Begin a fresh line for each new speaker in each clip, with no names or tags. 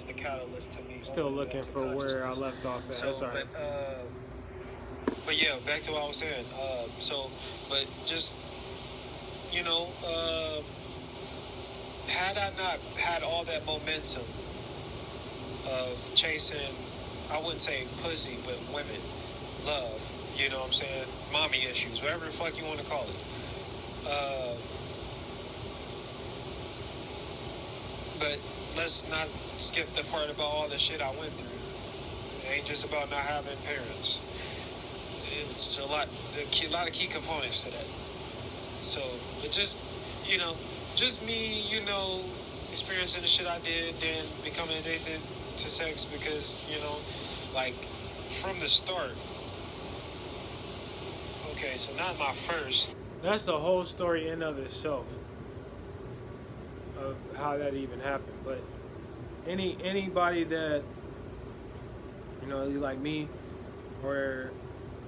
was the catalyst to me
Still
opening up
looking
to
for where I
consciousness.
left off at. That's
So,
all right.
but yeah, back to what I was saying. But just you know, had I not had all that momentum of chasing, I wouldn't say pussy, but women, love, you know what I'm saying? Mommy issues, whatever the fuck you want to call it. Uh, but let's not skip the part about all the shit I went through. It ain't just about not having parents. It's a lot of key components to that. So, but just, you know, just me, experiencing the shit I did, then becoming addicted to sex because, like, from the start, okay, so not my first.
That's the whole story in of itself of how that even happened. But anybody that you like me, or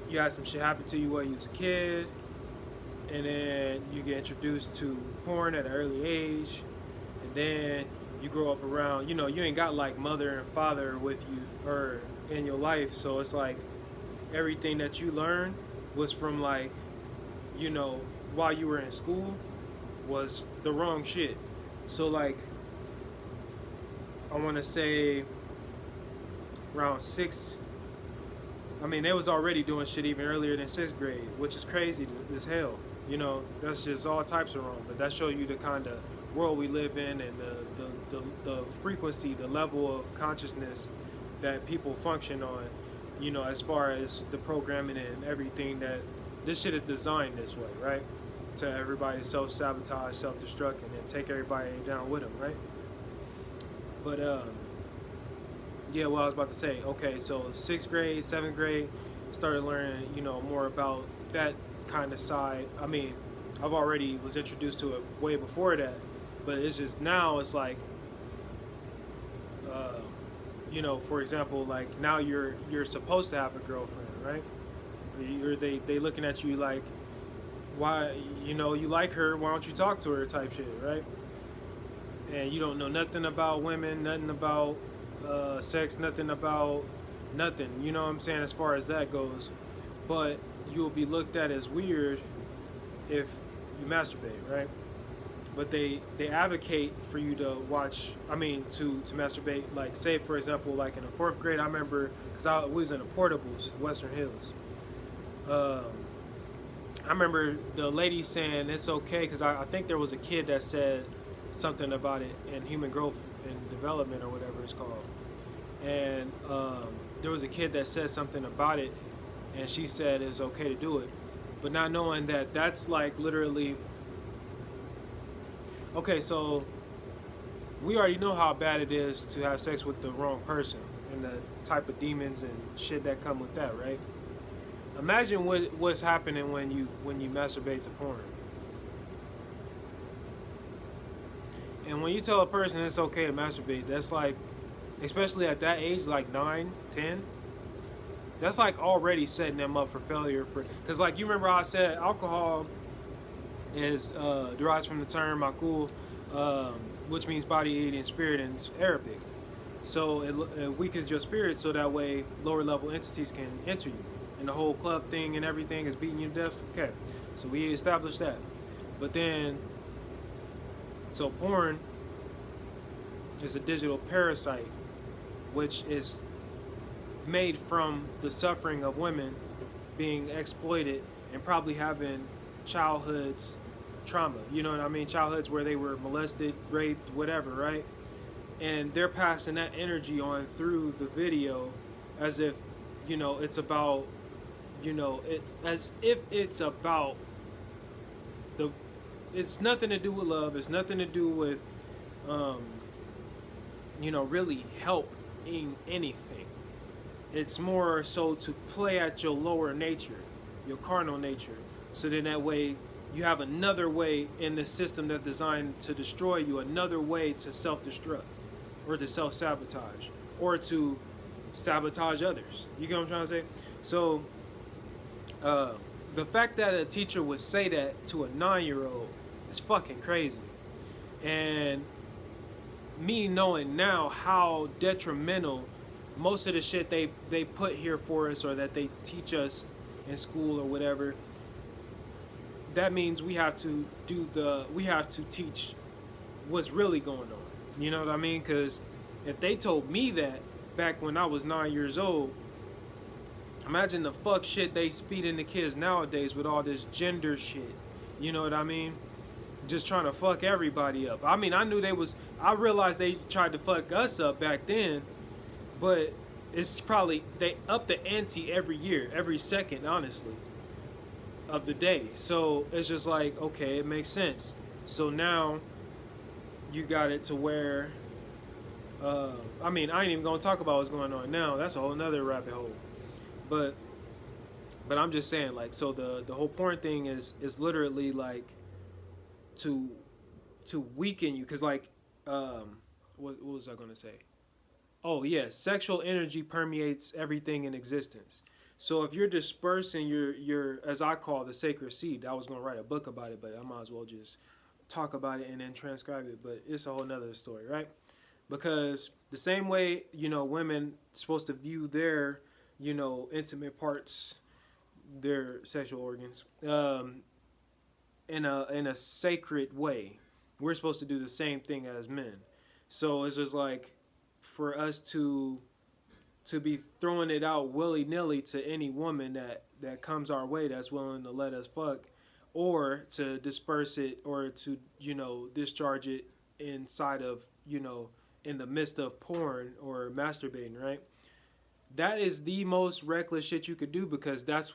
you had some shit happen to you while you was a kid, and then you get introduced to porn at an early age, and then you grow up around, you ain't got like mother and father with you or in your life, so it's like everything that you learned was from like, while you were in school was the wrong shit. So like, I want to say around they was already doing shit even earlier than 6th grade, which is crazy as hell. That's just all types of wrong. But that show you the kind of world we live in, and the frequency, the level of consciousness that people function on, as far as the programming and everything, that this shit is designed this way, right? To everybody self-sabotage, self-destruct, and then take everybody down with them, right? But yeah, what I was about to say. Okay, so 6th grade, 7th grade, started learning, more about that kind of side. I've already was introduced to it way before that, but it's just now it's like, for example, like now you're supposed to have a girlfriend, right? They looking at you like, why, you like her, why don't you talk to her, type shit, right? And you don't know nothing about women, nothing about sex, nothing about nothing, you know what I'm saying, as far as that goes. But you'll be looked at as weird if you masturbate, right? But they advocate for you to watch, to masturbate. Like, say for example, like in the 4th grade, I remember, because I was in the portables, Western Hills. I remember the lady saying it's okay, because I think there was a kid that said something about it in human growth and development, or whatever it's called. And there was a kid that said something about it, and she said it's okay to do it. But not knowing that that's like literally, okay, so we already know how bad it is to have sex with the wrong person, and the type of demons and shit that come with that, right? Imagine what's happening when you masturbate to porn. And when you tell a person it's okay to masturbate, that's like, especially at that age, like 9, 10, that's like already setting them up for failure. Because like, you remember I said alcohol is derives from the term makul, which means body, eating spirit in Arabic. So it weakens your spirit, so that way lower level entities can enter you. And the whole club thing and everything is beating you to death. Okay, so we established that. But then, so porn is a digital parasite, which is made from the suffering of women being exploited and probably having childhoods trauma. You know what I mean? Childhoods where they were molested, raped, whatever, right? And they're passing that energy on through the video as if, it's about, as if it's about it's nothing to do with love. It's nothing to do with, really helping anything. It's more so to play at your lower nature, your carnal nature. So then that way you have another way in the system that's designed to destroy you, another way to self-destruct or to self-sabotage or to sabotage others. You get what I'm trying to say? So the fact that a teacher would say that to a 9-year-old is fucking crazy. And me knowing now how detrimental most of the shit they put here for us, or that they teach us in school or whatever, that means we have to teach what's really going on. You know what I mean? Because if they told me that back when I was 9 years old, imagine the fuck shit they feeding the kids nowadays with all this gender shit. You know what I mean? Just trying to fuck everybody up. I mean, I realized they tried to fuck us up back then, but it's probably, they up the ante every year, every second, honestly, of the day. So it's just like, okay, it makes sense. So now you got it to where, I mean, I ain't even gonna talk about what's going on now. That's a whole nother rabbit hole. But I'm just saying, like, so the whole porn thing is literally like to weaken you, because like, what was I gonna say? Oh yeah, sexual energy permeates everything in existence. So if you're dispersing your, as I call, the sacred seed, I was gonna write a book about it, but I might as well just talk about it and then transcribe it. But it's a whole nother story, right? Because the same way, women supposed to view their, intimate parts, their sexual organs, in a sacred way, we're supposed to do the same thing as men. So it's just like, for us to be throwing it out willy-nilly to any woman that comes our way, that's willing to let us fuck, or to disperse it, or to discharge it inside of, in the midst of porn or masturbating, right? That is the most reckless shit you could do, because that's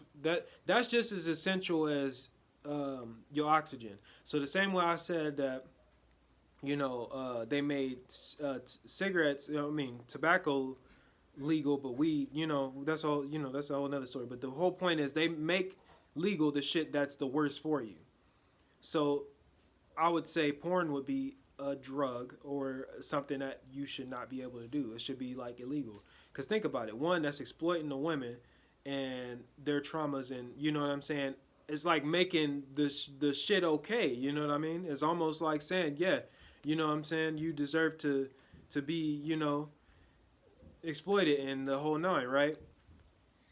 just as essential as your oxygen. So the same way I said that, they made cigarettes, tobacco legal, but weed, that's all, that's a whole another story. But the whole point is they make legal the shit that's the worst for you. So I would say porn would be a drug, or something that you should not be able to do. It should be like illegal. Because think about it. One, that's exploiting the women and their traumas, and you know what I'm saying? It's like making the shit okay, you know what I mean? It's almost like saying, yeah, you know what I'm saying, you deserve to be, exploited in the whole nine, right?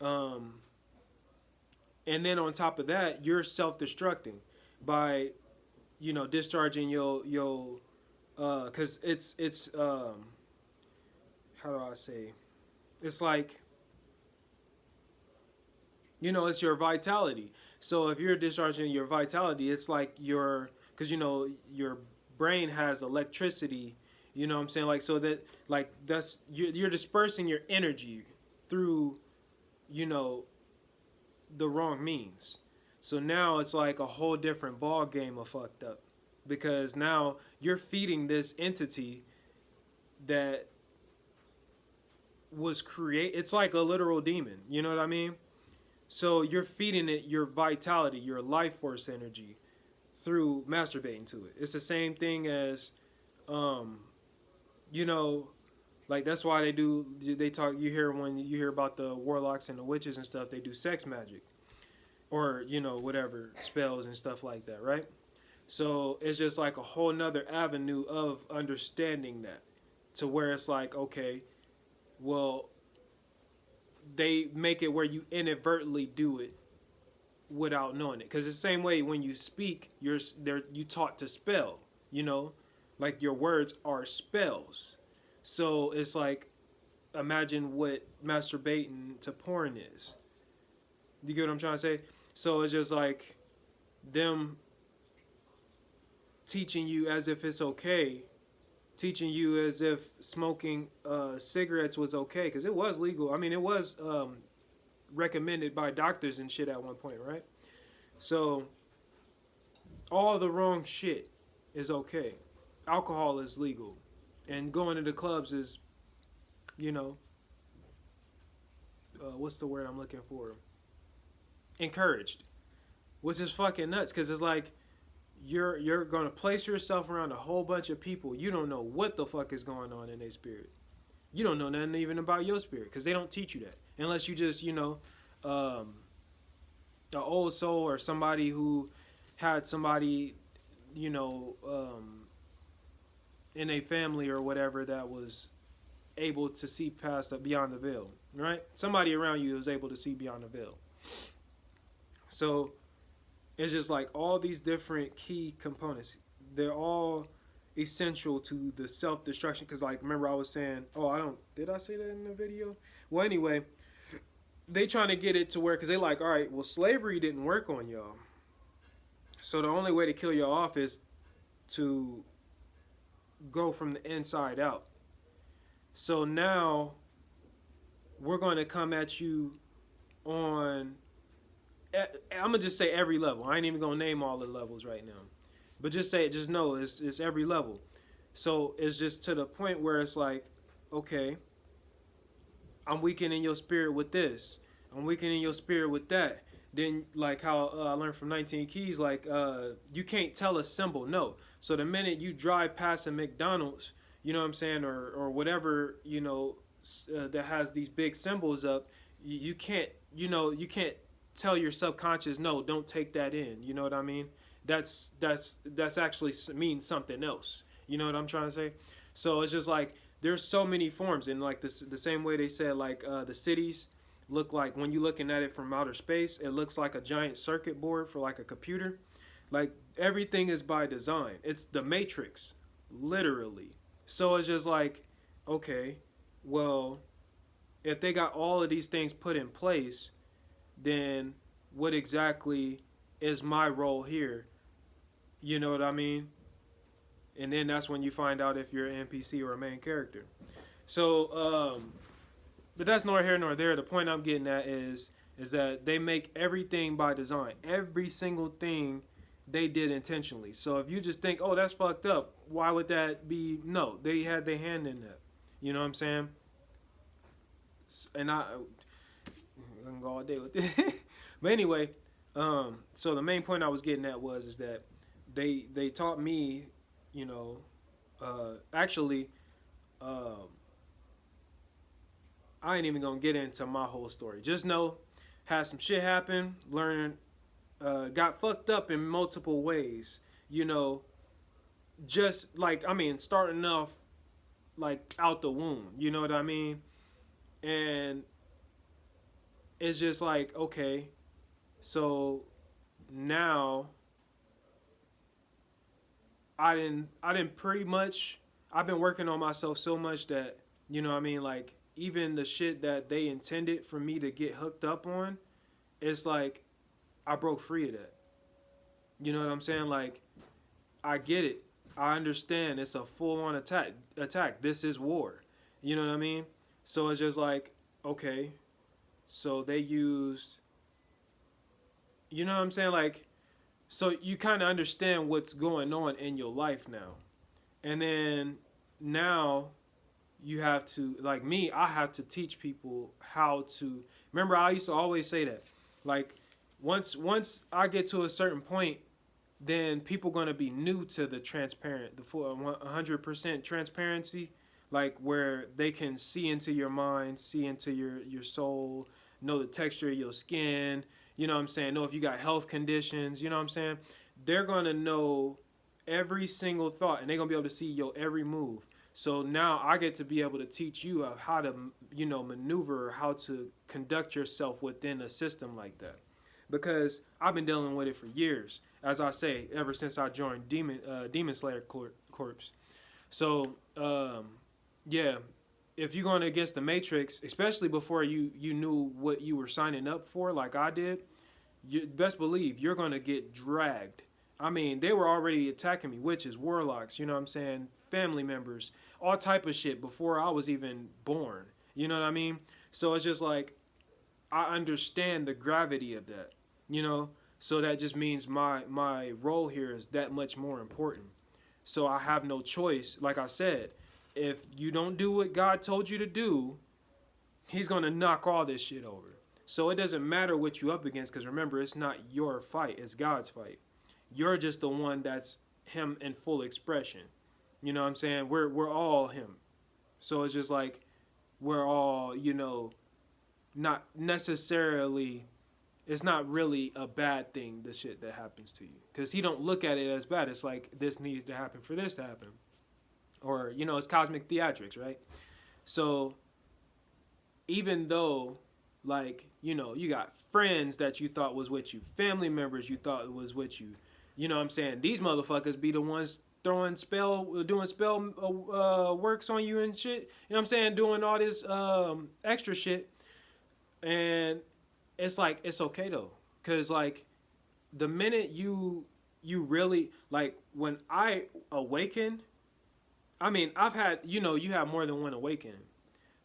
And then on top of that, you're self-destructing by, discharging your because it's how do I say? It's like, it's your vitality. So if you're discharging your vitality, it's like because your brain has electricity. You know what I'm saying? Like, so that, like, that's, you're dispersing your energy through, the wrong means. So now it's like a whole different ball game of fucked up, because now you're feeding this entity that was it's like a literal demon. You know what I mean? So you're feeding it your vitality, your life force energy, through masturbating to it. It's the same thing as, like, that's why they talk, when you hear about the warlocks and the witches and stuff, they do sex magic, or, whatever, spells and stuff like that, right? So it's just like a whole nother avenue of understanding that, to where it's like, okay, well, they make it where you inadvertently do it without knowing it. Because the same way when you speak, you taught to spell, like your words are spells. So it's like, imagine what masturbating to porn is. You get what I'm trying to say? So it's just like them teaching you as if it's okay, teaching you as if smoking cigarettes was okay, because it was legal. I mean, it was recommended by doctors and shit at one point, right? So all the wrong shit is okay. Alcohol is legal, and going to the clubs is, what's the word I'm looking for? Encouraged, which is fucking nuts, because it's like you're gonna place yourself around a whole bunch of people. You don't know what the fuck is going on in their spirit. You don't know nothing even about your spirit, because they don't teach you that, unless you just an old soul, or somebody who had somebody in a family or whatever that was able to see past beyond the veil, right? Somebody around you was able to see beyond the veil. So it's just like all these different key components. They're all essential to the self-destruction. Because like, remember I was saying, did I say that in the video? Well, anyway, they trying to get it to where, because they like, all right, well, slavery didn't work on y'all. So the only way to kill y'all off is to go from the inside out. So now we're going to come at you on, I'm going to just say every level. I ain't even going to name all the levels right now. But just know it's every level. So it's just to the point where it's like, okay, I'm weakening your spirit with this. I'm weakening your spirit with that. Then like how I learned from 19 Keys, like you can't tell a symbol no. So the minute you drive past a McDonald's, you know what I'm saying, or whatever, you know, that has these big symbols up, you can't, you know, you can't tell your subconscious, no, don't take that in. You know what I mean? That's actually means something else. You know what I'm trying to say? So it's just like there's so many forms, and like this, the same way they said like the cities look like, when you're looking at it from outer space, it looks like a giant circuit board for like a computer. Like everything is by design. It's the Matrix, literally. So it's just like, okay, well, if they got all of these things put in place, then what exactly is my role here? You know what I mean? And then that's when you find out if you're an NPC or a main character. So, but that's nor here nor there. The point I'm getting at is that they make everything by design. Every single thing they did intentionally. So if you just think, oh, that's fucked up, why would that be? No, they had their hand in that. You know what I'm saying? And I can go all day with it. But anyway, so the main point I was getting at is that they taught me, you know, actually, I ain't even gonna get into my whole story. Just know, had some shit happen, learned, got fucked up in multiple ways. You know, just like, I mean, starting off like out the womb. You know what I mean? And it's just like, okay, so now I didn't pretty much, I've been working on myself so much that, you know what I mean, like even the shit that they intended for me to get hooked up on, it's like I broke free of that. You know what I'm saying? Like, I get it. I understand it's a full-on attack. This is war. You know what I mean? So it's just like, okay, so they used, you know what I'm saying? Like, so you kind of understand what's going on in your life now. And then now you have to, like me, I have to teach people how to, remember I used to always say that, like, once I get to a certain point, then people going to be new to the transparent, the full 100% transparency, like where they can see into your mind, see into your soul, know the texture of your skin, you know what I'm saying, know if you got health conditions, you know what I'm saying. They're going to know every single thought, and they're going to be able to see your every move. So now I get to be able to teach you how to, you know, maneuver, how to conduct yourself within a system like that. Because I've been dealing with it for years, as I say, ever since I joined Demon Slayer Corps. So, yeah, if you're going against the Matrix, especially before you knew what you were signing up for, like I did, you best believe you're going to get dragged. I mean, they were already attacking me, witches, warlocks, you know what I'm saying, family members, all type of shit before I was even born. You know what I mean? So it's just like, I understand the gravity of that, you know? So that just means my role here is that much more important. So I have no choice. Like I said, if you don't do what God told you to do, he's going to knock all this shit over. So it doesn't matter what you up against, because remember, it's not your fight, it's God's fight. You're just the one that's him in full expression. You know what I'm saying? We're all him. So it's just like we're all, you know, not necessarily, it's not really a bad thing, the shit that happens to you. Because he don't look at it as bad. It's like, this needed to happen for this to happen. or it's cosmic theatrics, right? So even though, like, you got friends that you thought was with you, family members you thought was with you, you know what I'm saying? These motherfuckers be the ones doing spell works on you and shit. You know what I'm saying? Doing all this extra shit. And it's like, it's okay though. Cause like the minute you really, like, when I awaken, I mean, I've had, you have more than one awakening.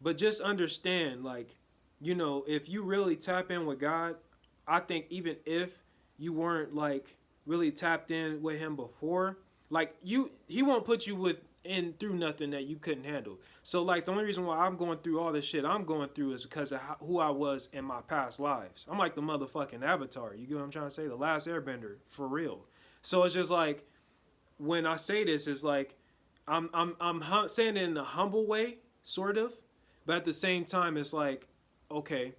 But just understand, like, if you really tap in with God, I think even if you weren't like really tapped in with Him before, like He won't put you through nothing that you couldn't handle. So like the only reason why I'm going through all this shit I'm going through is because of who I was in my past lives. I'm like the motherfucking Avatar. You get what I'm trying to say? The last Airbender, for real. So it's just like, when I say this, it's like I'm saying it in a humble way, sort of, but at the same time, it's like, okay,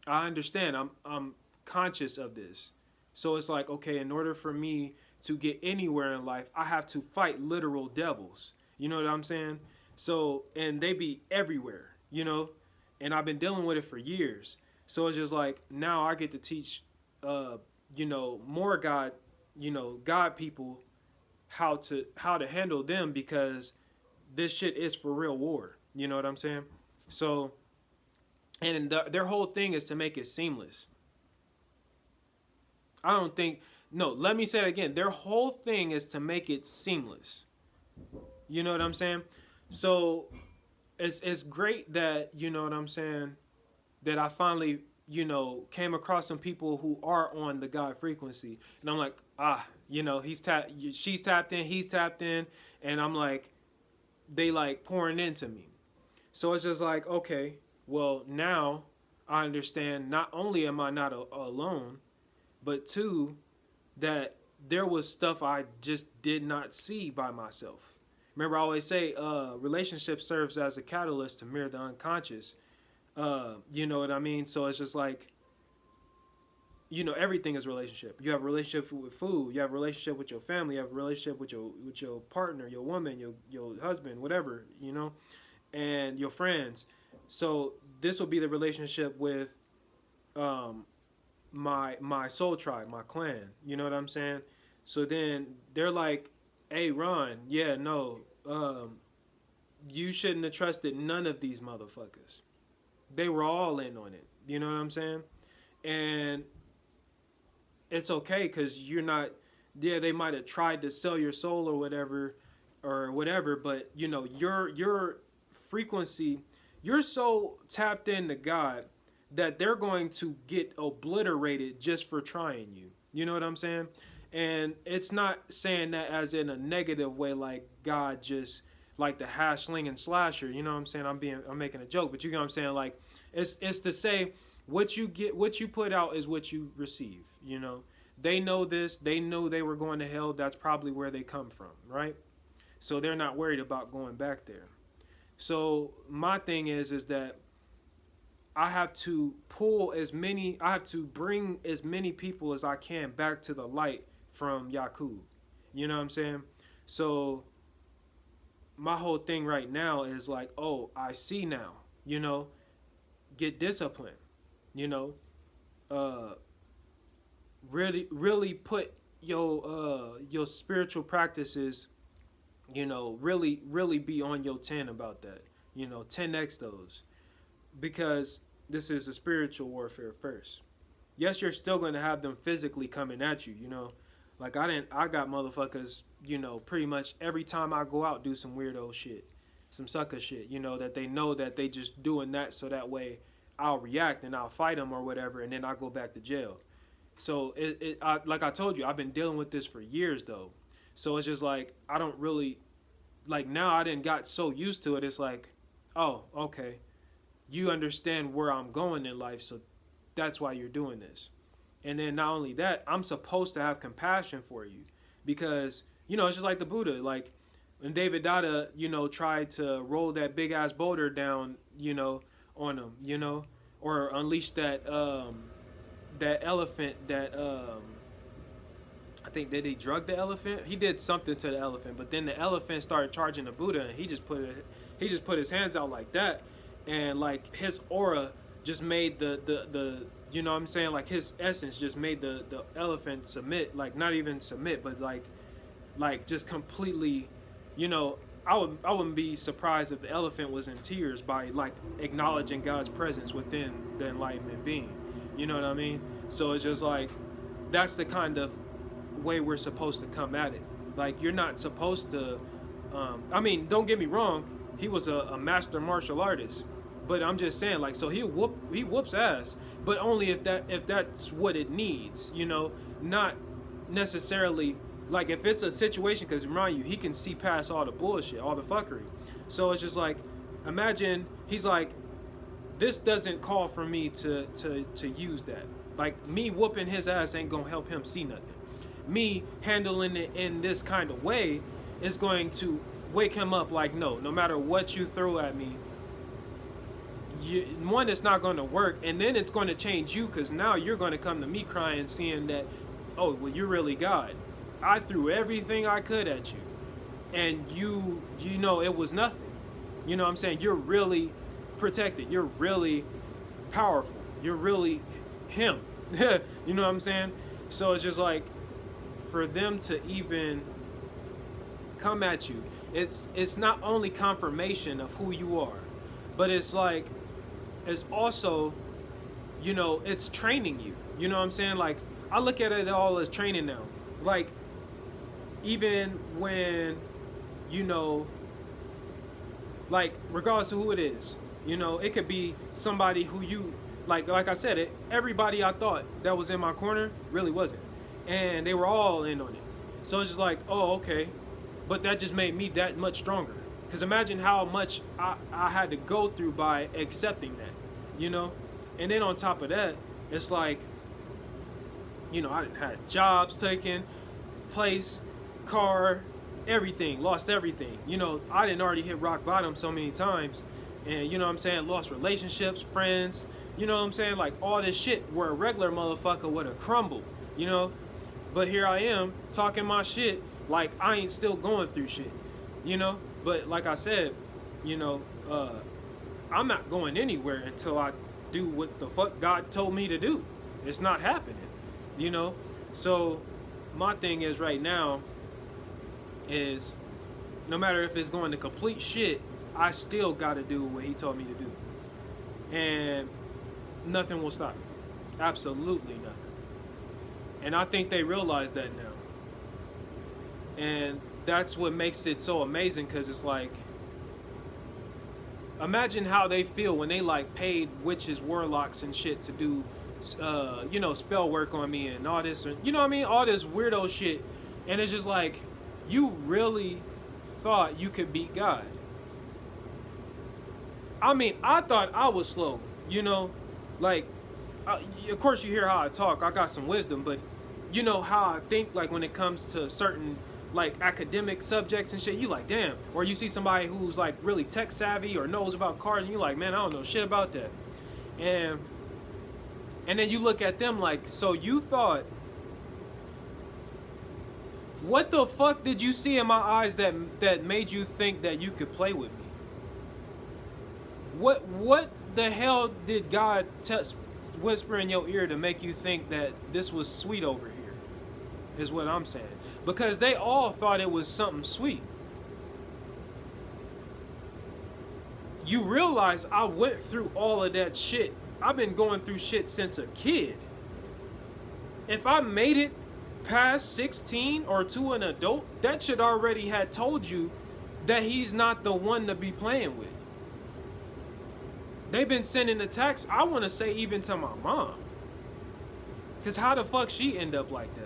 I understand. I'm conscious of this. So it's like, okay, in order for me to get anywhere in life, I have to fight literal devils. You know what I'm saying? So, and they be everywhere, and I've been dealing with it for years. So it's just like, now I get to teach, more God people how to handle them, because this shit is for real war. You know what I'm saying? So, and their whole thing is to make it seamless. I don't think, no, let me say it again. Their whole thing is to make it seamless. You know what I'm saying? So it's great that, you know what I'm saying, that I finally, came across some people who are on the God frequency. And I'm like, she's tapped in, he's tapped in, and I'm like, they like pouring into me. So it's just like, okay, well, now I understand, not only am I not alone, but two, that there was stuff I just did not see by myself. Remember, I always say, relationship serves as a catalyst to mirror the unconscious. You know what I mean? So it's just like, everything is relationship. You have a relationship with food. You have a relationship with your family. You have a relationship with your partner, your woman, your husband, whatever, and your friends. So this will be the relationship with my soul tribe, my clan. You know what I'm saying? So then they're like, "Hey, Ron, yeah, no, you shouldn't have trusted none of these motherfuckers. They were all in on it." You know what I'm saying? And it's okay, because you're not. Yeah, they might have tried to sell your soul or whatever, but your frequency, you're so tapped into God that they're going to get obliterated just for trying you. You know what I'm saying? And it's not saying that as in a negative way, like God just like the hash slinging slasher. You know what I'm saying? I'm making a joke, but you know what I'm saying? Like, it's to say, what you put out is what you receive. They know this. They know they were going to hell. That's probably where they come from, right? So they're not worried about going back there. So my thing is that I have to I have to bring as many people as I can back to the light from Yakub. You know what I'm saying? So my whole thing right now is like, oh, I see now, get disciplined, really put your spiritual practices, really be on your 10 about that, 10x those, because this is a spiritual warfare first. Yes, you're still going to have them physically coming at you, like I got motherfuckers, pretty much every time I go out, do some weirdo shit, some sucker shit, that they know that they just doing that so that way I'll react and I'll fight them or whatever, and then I go back to jail. So like I told you, I've been dealing with this for years though. So it's just like, I don't really, like, now I didn't got so used to it. It's like, oh, okay, you understand where I'm going in life, so that's why you're doing this. And then not only that, I'm supposed to have compassion for you, because, it's just like the Buddha. Like, when David Dada, tried to roll that big ass boulder down, on him, or unleash that, that elephant that, I think, did he drug the elephant? He did something to the elephant, but then the elephant started charging the Buddha, and he just put his hands out like that, and like his aura just made the you know what I'm saying, like his essence just made the elephant submit, like not even submit, but like just completely, you know. I wouldn't be surprised if the elephant was in tears by like acknowledging God's presence within the enlightenment being. You know what I mean? So it's just like, that's the kind of way we're supposed to come at it. Like, you're not supposed to, I mean, don't get me wrong, he was a master martial artist, but I'm just saying, like, so he whoops ass, but only if that's what it needs, you know, not necessarily. Like, if it's a situation, because remind you, he can see past all the bullshit, all the fuckery. So it's just like, imagine he's like, this doesn't call for me to use that. Like, me whooping his ass ain't gonna help him see nothing. Me handling it in this kind of way is going to wake him up like, no matter what you throw at me, one, it's not going to work, and then it's going to change you, because now you're going to come to me crying, seeing that, oh, well, you're really God. I threw everything I could at you, and you know, it was nothing. You know what I'm saying? You're really protected. You're really powerful. You're really him. You know what I'm saying? So it's just like, for them to even come at you, it's not only confirmation of who you are, but it's like, it's also, you know, it's training you. You know what I'm saying? Like, I look at it all as training now. Like, even when, you know, like, regardless of who it is, you know, it could be somebody who you, like I said, everybody I thought that was in my corner really wasn't. And they were all in on it. So it's just like, oh, okay. But that just made me that much stronger. Because imagine how much I had to go through by accepting that, you know? And then on top of that, it's like, you know, I didn't have jobs taken, place, car, everything, lost everything. You know, I didn't already hit rock bottom so many times, and you know what I'm saying, lost relationships, friends, you know what I'm saying, like all this shit where a regular motherfucker would have crumbled, you know. But here I am talking my shit like I ain't still going through shit, you know. But like I said, you know, I'm not going anywhere until I do what the fuck God told me to do. It's not happening, you know. So my thing is right now is, no matter if it's going to complete shit, I still got to do what he told me to do. And nothing will stop me. Absolutely nothing. And I think they realize that now. And that's what makes it so amazing, because it's like, imagine how they feel when they like paid witches, warlocks and shit to do you know, spell work on me and all this, you know what I mean, all this weirdo shit. And it's just like, you really thought you could beat God. I mean, I thought I was slow, you know, like, of course you hear how I talk, I got some wisdom, but you know how I think, like when it comes to certain like academic subjects and shit, you like, damn. Or you see somebody who's like really tech savvy or knows about cars, and you like, man, I don't know shit about that. And then you look at them like, so you thought, what the fuck did you see in my eyes that made you think that you could play with me? What the hell did God whisper in your ear to make you think that this was sweet over here? Is what I'm saying. Because they all thought it was something sweet. You realize I went through all of that shit. I've been going through shit since a kid. If I made it past 16 or to an adult, that shit already had told you that he's not the one to be playing with. They've been sending attacks, I want to say, even to my mom. Because how the fuck she end up like that?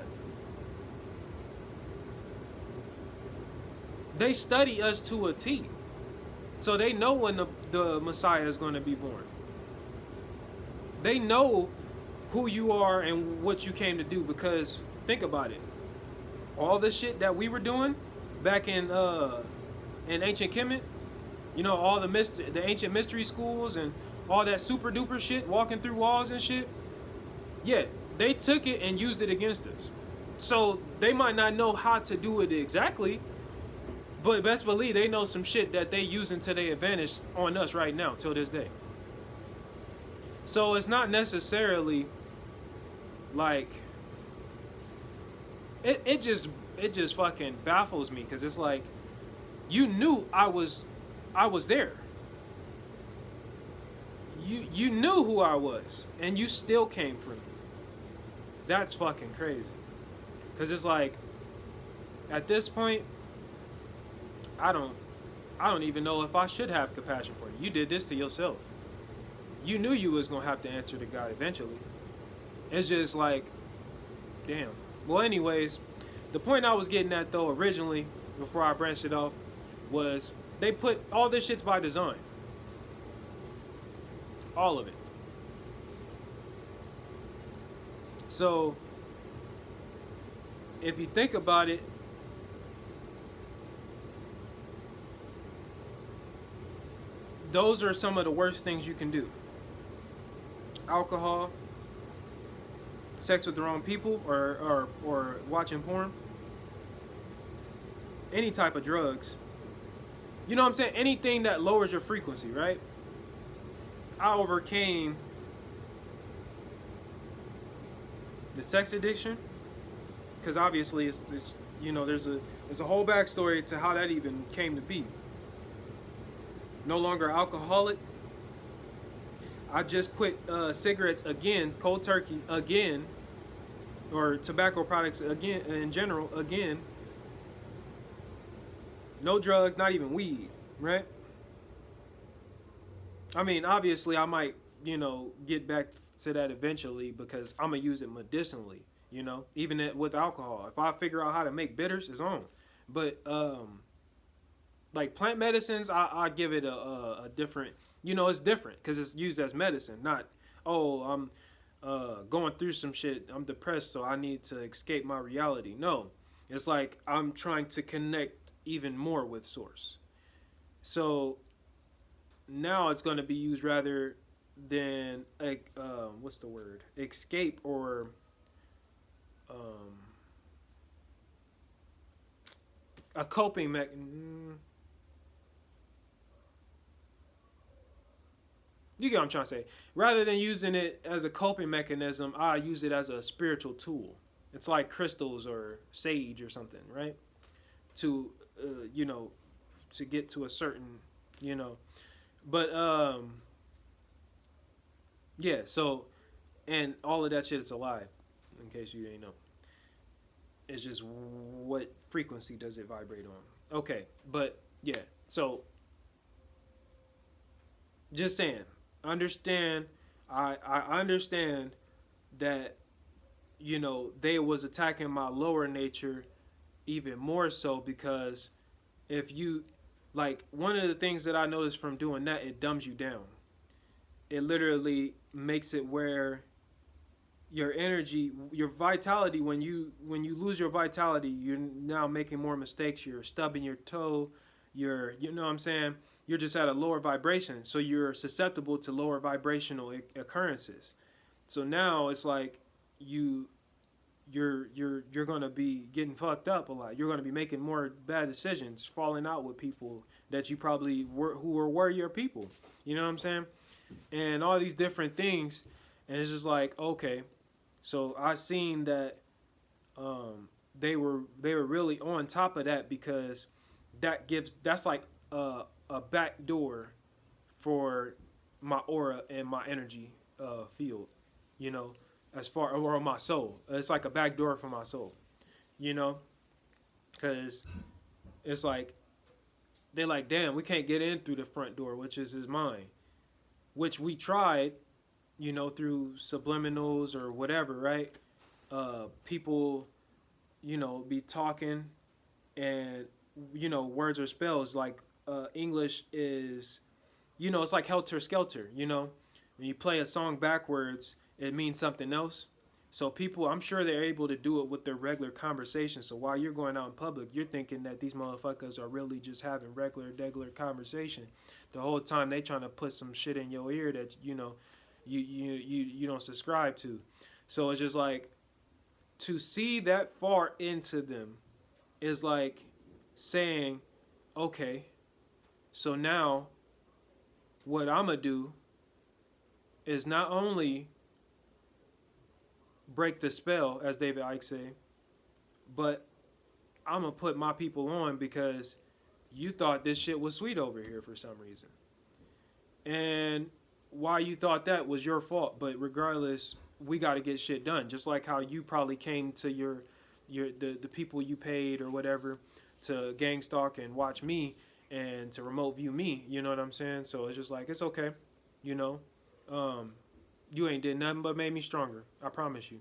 They study us to a T. So they know when the Messiah is going to be born. They know who you are and what you came to do, because think about it. All the shit that we were doing back in ancient Kemet, you know, all the ancient mystery schools and all that super duper shit, walking through walls and shit. Yeah, they took it and used it against us. So they might not know how to do it exactly, but best believe they know some shit that they using to their advantage on us right now till this day. So it's not necessarily like it just fucking baffles me because it's like you knew I was there. You knew who I was and you still came for me. That's fucking crazy. Cause it's like at this point I don't even know if I should have compassion for you. You did this to yourself. You knew you was gonna have to answer to God eventually. It's just like, damn. Well, anyways, the point I was getting at though originally, before I branched it off, was they put all this shit's by design. All of it. So, if you think about it, those are some of the worst things you can do. Alcohol, sex with the wrong people, or watching porn, any type of drugs. You know what I'm saying? Anything that lowers your frequency, right? I overcame the sex addiction because obviously it's you know there's a whole backstory to how that even came to be. No longer alcoholic. I just quit cigarettes again, cold turkey again, or tobacco products again in general again. No drugs, not even weed, right? I mean, obviously, I might, get back to that eventually because I'm gonna use it medicinally, even with alcohol. If I figure out how to make bitters, it's on. But like plant medicines, I give it a different, it's different because it's used as medicine, not I'm going through some shit. I'm depressed, so I need to escape my reality. No, it's like I'm trying to connect even more with source. So now it's going to be used rather than what's the word, escape or a coping mechanism. You get what I'm trying to say. Rather than using it as a coping mechanism, I use it as a spiritual tool. It's like crystals or sage or something, right? To to get to a certain, but yeah. So, and all of that shit is alive. In case you didn't know, it's just what frequency does it vibrate on? Okay, but yeah. So, just saying. Understand. I understand that they was attacking my lower nature even more so because if you like one of the things that I noticed from doing that, it dumbs you down. It literally makes it where your energy, your vitality, when you lose your vitality, you're now making more mistakes, you're stubbing your toe, you know what I'm saying, you're just at a lower vibration, so you're susceptible to lower vibrational occurrences. So now it's like you're gonna be getting fucked up a lot. You're gonna be making more bad decisions, falling out with people that you probably were your people. You know what I'm saying? And all these different things, and it's just like, okay, so I seen that they were really on top of that because that's like a back door for my aura and my energy field, as far or my soul. It's like a back door for my soul, because it's like they're like, damn, we can't get in through the front door, which is his mind, which we tried, through subliminals or whatever, right? People, be talking, and words or spells like English is, it's like helter skelter. When you play a song backwards, it means something else. So people, I'm sure they're able to do it with their regular conversation. So while you're going out in public, you're thinking that these motherfuckers are really just having regular conversation. The whole time they trying to put some shit in your ear that you don't subscribe to. So it's just like to see that far into them is like saying, okay, so now what I'm going to do is not only break the spell, as David Icke say, but I'm going to put my people on because you thought this shit was sweet over here for some reason. And why you thought that was your fault. But regardless, we got to get shit done. Just like how you probably came to the people you paid or whatever to gang stalk and watch me and to remote view me. You know what I'm saying? So it's just like, it's okay. You know, you ain't did nothing but made me stronger. I promise you.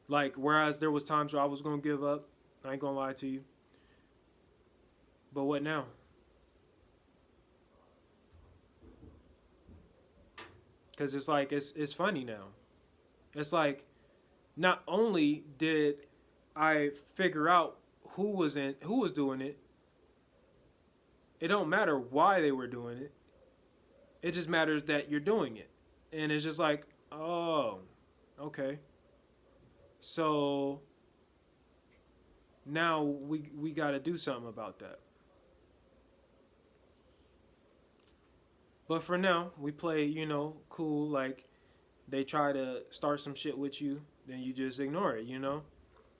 Like, whereas there was times where I was going to give up. I ain't going to lie to you. But what now? Because it's like, it's funny now. It's like, not only did I figure out who was doing it, it don't matter why they were doing it. It just matters that you're doing it. And it's just like, oh, okay. So now we got to do something about that. But for now, we play, you know, cool. Like, they try to start some shit with you, then you just ignore it, you know?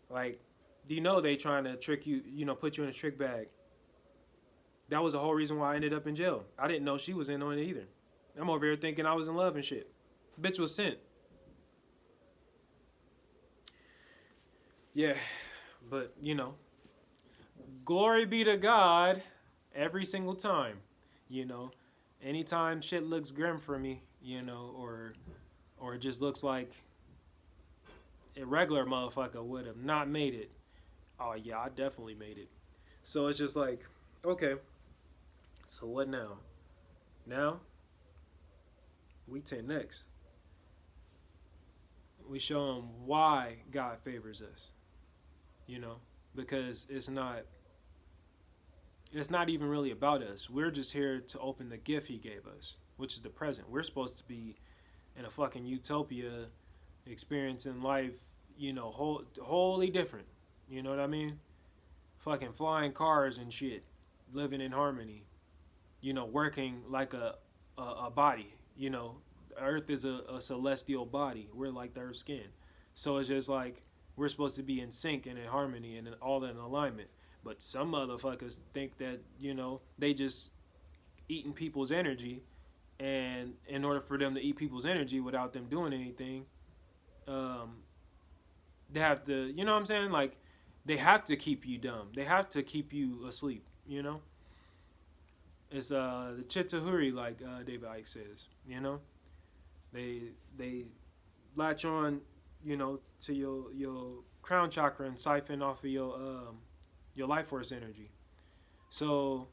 Like, you know they trying to trick you, you know, put you in a trick bag. That was the whole reason why I ended up in jail. I didn't know she was in on it either. I'm over here thinking I was in love and shit. Bitch was sent. Yeah, but, you know, glory be to God every single time, you know? Anytime shit looks grim for me, you know, or it just looks like a regular motherfucker would have not made it. Oh yeah, I definitely made it. So it's just like, okay, so what now? Now, we 10 next. We show them why God favors us, you know, because it's not even really about us. We're just here to open the gift he gave us, which is the present. We're supposed to be in a fucking utopia, experiencing life, you know, wholly different. You know what I mean? Fucking flying cars and shit, living in harmony. You know, working like a body. You know, Earth is a celestial body. We're like the Earth's skin. So it's just like we're supposed to be in sync and in harmony and all in alignment. But some motherfuckers think that, you know, they just eating people's energy, and in order for them to eat people's energy without them doing anything, they have to, you know what I'm saying? Like, they have to keep you dumb. They have to keep you asleep, you know? It's the Chitahuri, like David Icke says, you know? They latch on, you know, to your crown chakra and siphon off of your life force energy. So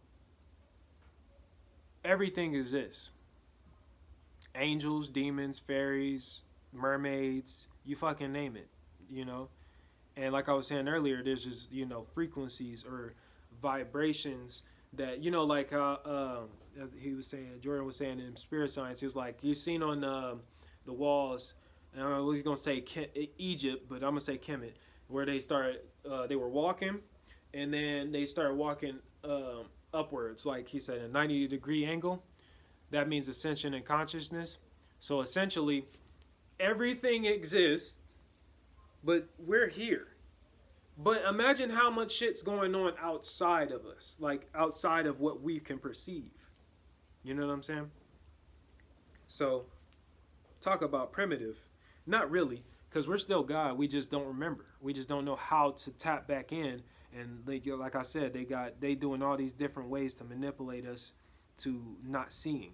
everything exists. Angels, demons, fairies, mermaids, you fucking name it, you know? And like I was saying earlier, there's just, you know, frequencies or vibrations that, you know, like he was saying, Jordan was saying in spirit science, he was like, you've seen on the walls, and I was going to say Egypt, but I'm going to say Kemet, where they were walking, and then they started walking upwards, like he said, a 90-degree angle. That means ascension in consciousness. So essentially, everything exists, but we're here. But imagine how much shit's going on outside of us, like outside of what we can perceive. You know what I'm saying? So, talk about primitive. Not really, because we're still God. We just don't remember. We just don't know how to tap back in. And like I said, they doing all these different ways to manipulate us to not seeing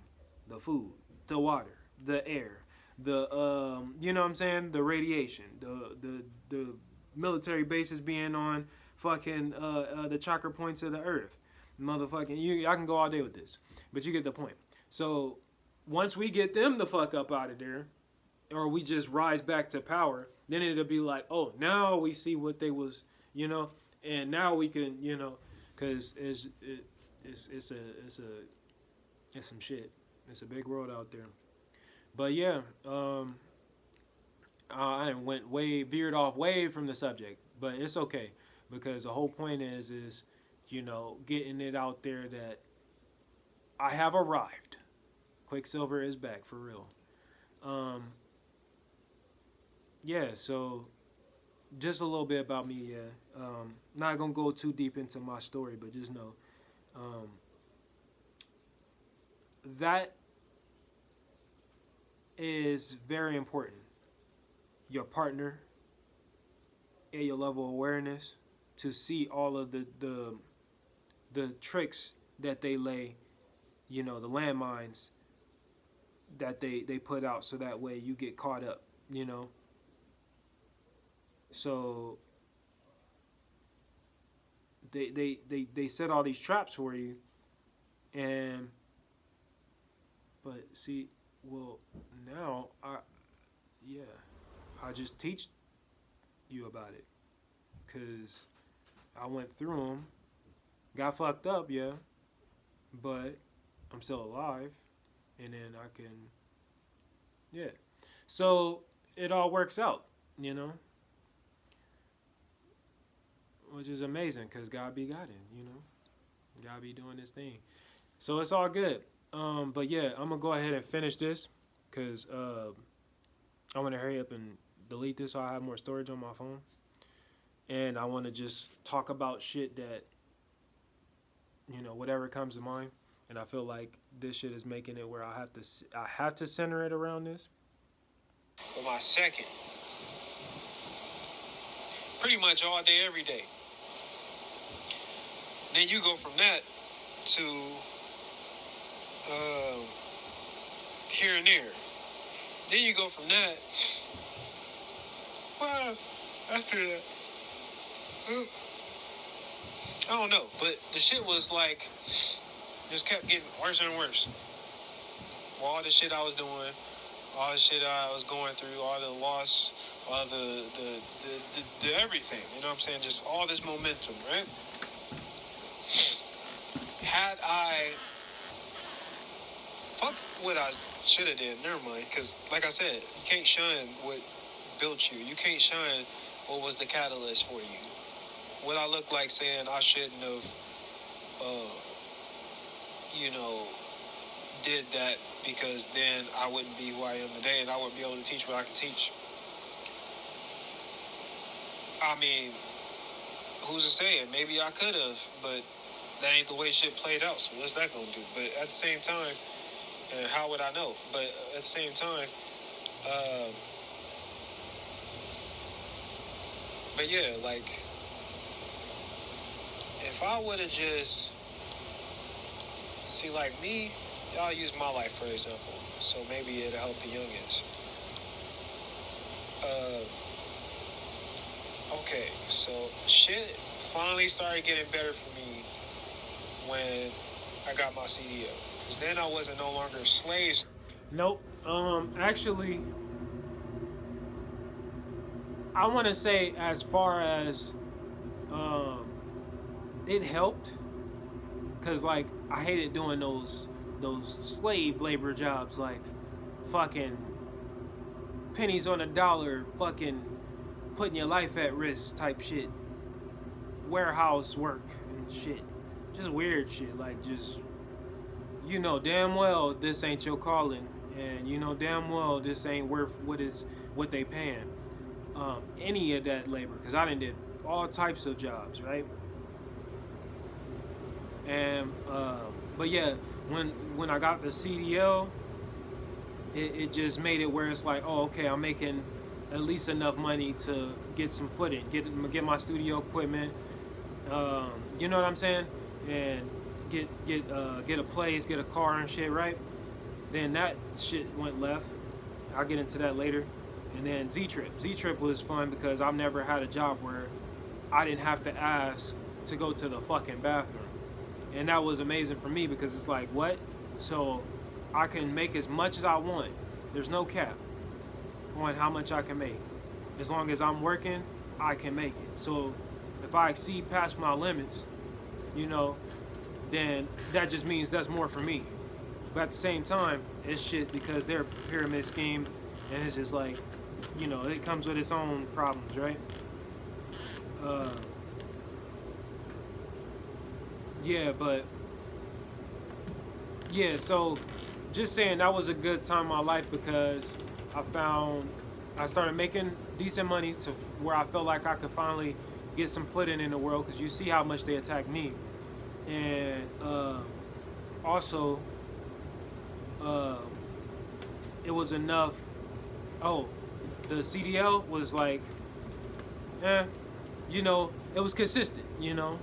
the food, the water, the air, the you know what I'm saying, the radiation, the military bases being on fucking the chakra points of the earth, motherfucking. I can go all day with this, but you get the point. So once we get them the fuck up out of there, or we just rise back to power, then it'll be like, oh, now we see what they was, you know, and now we can, you know, because it's some shit. It's a big world out there. But yeah, I done veered off way from the subject, but it's okay because the whole point is getting it out there that I have arrived. Quicksilver is back for real. Um, yeah, so just a little bit about me. Yeah, not gonna go too deep into my story, but just know um, that is very important. Your partner and your level of awareness to see all of the tricks that they lay, the landmines that they put out, so that way you get caught up, So they set all these traps for you, and but see, well, now I just teach you about it, cause I went through them, got fucked up, yeah, but I'm still alive, and then I can, yeah. So it all works out, which is amazing, cause God be Godding, God be doing this thing. So it's all good. But yeah, I'm gonna go ahead and finish this, cause I want to hurry up and delete this so I have more storage on my phone, and I want to just talk about shit that whatever comes to mind. And I feel like this shit is making it where I have to center it around this.
For my second, pretty much all day, every day. Then you go from that to here and there. Then you go from that. Well, after that, I don't know, but the shit was like just kept getting worse and worse. All the shit I was doing, all the shit I was going through, all the loss, all the everything. You know what I'm saying? Just all this momentum, right? Had I fuck what I should have did, never mind. Because like I said, you can't shun what built you. You can't shun what was the catalyst for you. What I look like saying I shouldn't have, did that, because then I wouldn't be who I am today, and I wouldn't be able to teach what I can teach. I mean, who's to say it? Maybe I could have, but that ain't the way shit played out, so what's that gonna do? But at the same time, how would I know? But at the same time, but yeah, like, if I would have just, see, like me, y'all use my life for example, so maybe it'll help the youngins. Okay, so shit finally started getting better for me when I got my CDL. Because then I wasn't no longer a slave.
Nope. Actually, I want to say, as far as it helped, because like I hated doing those slave labor jobs, like fucking pennies on a dollar, fucking putting your life at risk type shit, warehouse work and shit, just weird shit, like just damn well this ain't your calling, and damn well this ain't worth what they paying, any of that labor, because I done did all types of jobs, right? And but yeah, when I got the CDL, it just made it where it's like, oh, okay, I'm making at least enough money to get some footing, get my studio equipment, you know what I'm saying, and get a place, get a car and shit, right? Then that shit went left. I'll get into that later. And then Z-Trip was fun because I've never had a job where I didn't have to ask to go to the fucking bathroom. And that was amazing for me because it's like, what? So I can make as much as I want. There's no cap on how much I can make. As long as I'm working, I can make it. So if I exceed past my limits, then that just means that's more for me. But at the same time, it's shit because they're a pyramid scheme, and it's just like, you know, it comes with its own problems, right? Uh, yeah, but yeah, so just saying that was a good time in my life because I found I started making decent money to where I felt like I could finally get some footing in the world because you see how much they attack me, and also uh, it was enough. Oh, the CDL was like, eh, you know, it was consistent. You know,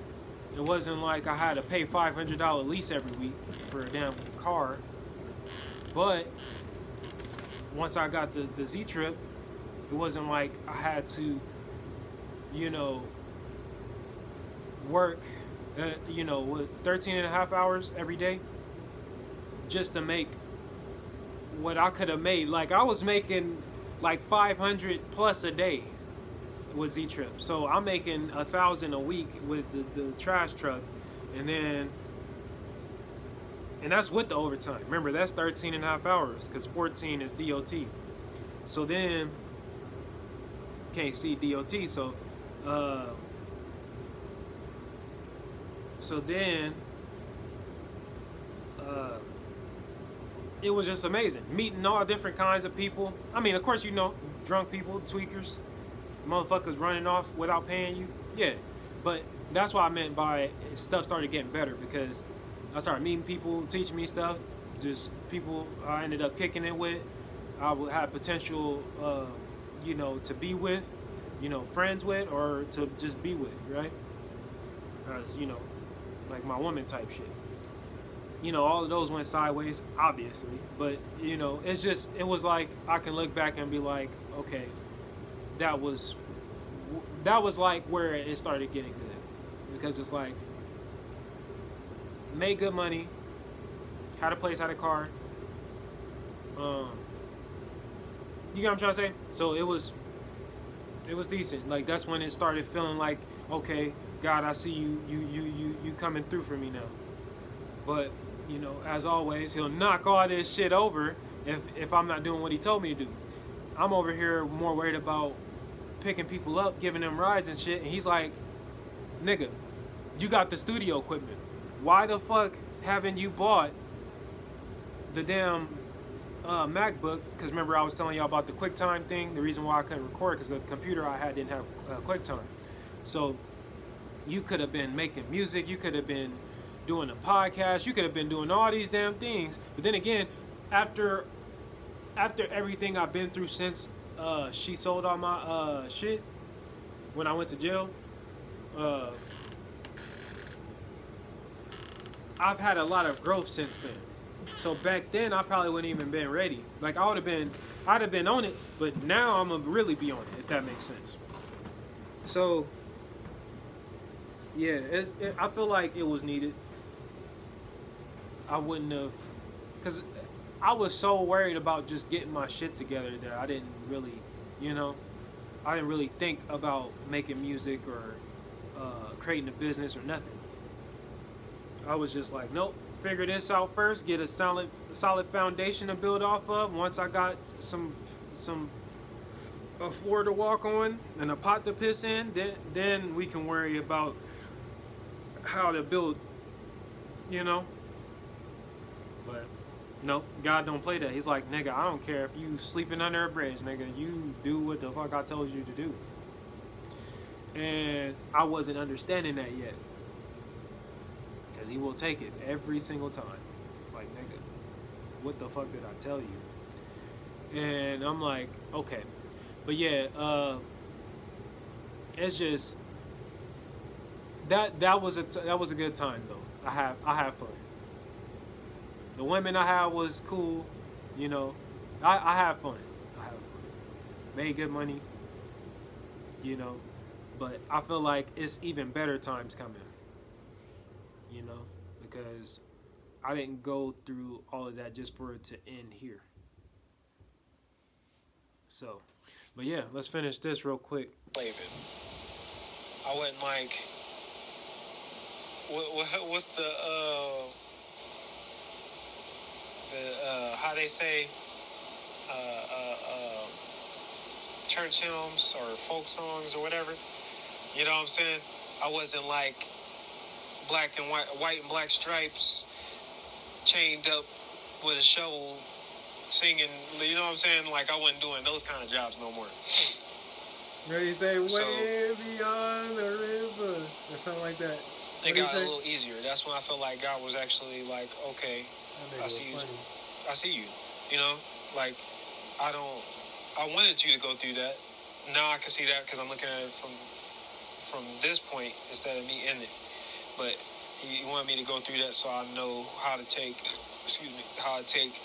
it wasn't like I had to pay $500 lease every week for a damn car. But once I got the Z Trip, it wasn't like I had to, you know, work, 13 and a half hours every day just to make what I could have made. Like I was making like 500 plus a day with Z Trip. So I'm making 1,000 a week with the trash truck, and then and that's with the overtime. Remember, that's 13 and a half hours because 14 is DOT. So then can't see DOT. Uh, so then uh, it was just amazing meeting all different kinds of people. I mean, of course, you know, drunk people, tweakers, motherfuckers running off without paying you. Yeah, but that's what I meant by stuff started getting better because I started meeting people, teaching me stuff. Just people I ended up kicking it with. I would have potential, to be with, friends with, or to just be with, right? As like my woman type shit. All of those went sideways, obviously. But it was like I can look back and be like, okay, that was like where it started getting good, because it's like made good money, had a place, had a car. You know what I'm trying to say? So it was decent. Like that's when it started feeling like, okay, God, I see you coming through for me now. But as always, He'll knock all this shit over if I'm not doing what He told me to do. I'm over here more worried about picking people up, giving them rides and shit, and He's like, nigga, you got the studio equipment. Why the fuck haven't you bought the damn MacBook? Because remember I was telling y'all about the QuickTime thing. The reason why I couldn't record because the computer I had didn't have QuickTime. So you could have been making music. You could have been doing a podcast. You could have been doing all these damn things. But then again, after everything I've been through since she sold all my shit when I went to jail, I've had a lot of growth since then. So back then, I probably wouldn't even been ready. Like I'd have been on it, but now I'm gonna really be on it, if that makes sense. So, yeah, I feel like it was needed. I wouldn't have, cause I was so worried about just getting my shit together that I didn't really, I didn't really think about making music or creating a business or nothing. I was just like, nope, figure this out first, get a solid foundation to build off of. Once I got a floor to walk on and a pot to piss in, then we can worry about how to build, But no, God don't play that. He's like, nigga, I don't care if you sleeping under a bridge, nigga. You do what the fuck I told you to do. And I wasn't understanding that yet. Because He will take it every single time. It's like, nigga, what the fuck did I tell you? And I'm like, okay. But yeah, it's just that was a good time though. I have fun. The women I had was cool, I have fun. I have fun. Made good money, but I feel like it's even better times coming. Because I didn't go through all of that just for it to end here. So, but yeah, let's finish this real quick.
I wouldn't like. What's the how they say church hymns or folk songs or whatever. You know what I'm saying? I wasn't like black and white and black stripes, chained up with a shovel, singing. You know what I'm saying? Like I wasn't doing those kind of jobs no more.
Where you say,
So
way beyond the river, or something like that.
it got a little easier. That's when I felt like God was actually like, okay, I see you. I see you. You know, like I don't. I wanted you to go through that. Now I can see that because I'm looking at it from this point instead of me in it. But he wanted me to go through that so I know how to take, how to take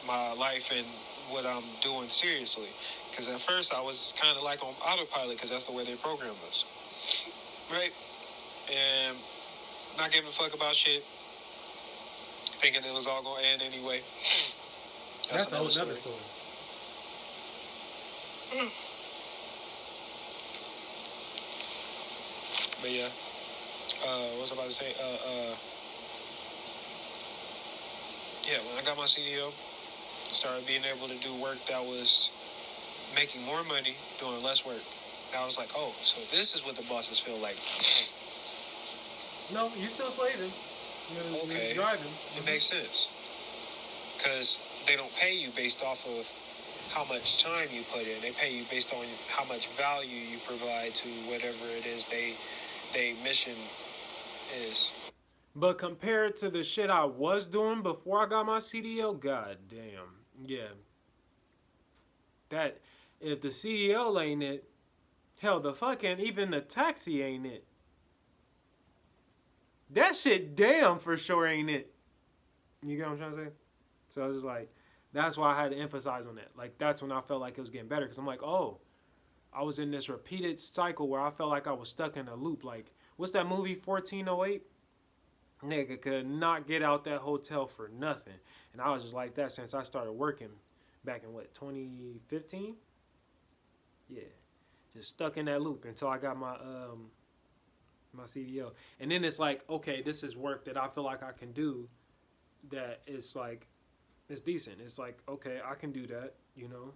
my life and what I'm doing seriously. Because at first I was kind of like on autopilot because that's the way they programmed us, right? And not giving a fuck about shit, thinking it was all gonna end anyway.
That's a whole nother story.
But yeah, what was I about to say? Yeah, when I got my CDO, started being able to do work that was making more money, doing less work. I was like, oh, so this is what the bosses feel like.
No, you still slaving.
Okay,
you're driving.
It makes sense. Because they don't pay you based off of how much time you put in. They pay you based on how much value you provide to whatever it is they mission is.
But compared to the shit I was doing before I got my CDL, god damn. Yeah. That, if the CDL ain't it, hell, the fucking, even the taxi ain't it. That shit damn for sure ain't it. You get what I'm trying to say? So I was just like, that's why I had to emphasize on that. Like, that's when I felt like it was getting better. Because I'm like, oh, I was in this repeated cycle where I felt like I was stuck in a loop. Like, what's that movie, 1408? Nigga could not get out that hotel for nothing. And I was just like that since I started working back in, what, 2015? Yeah. Just stuck in that loop until I got my my CDO. And then it's like, okay, this is work that I feel like I can do that it's like, it's decent. It's like, okay, I can do that, you know.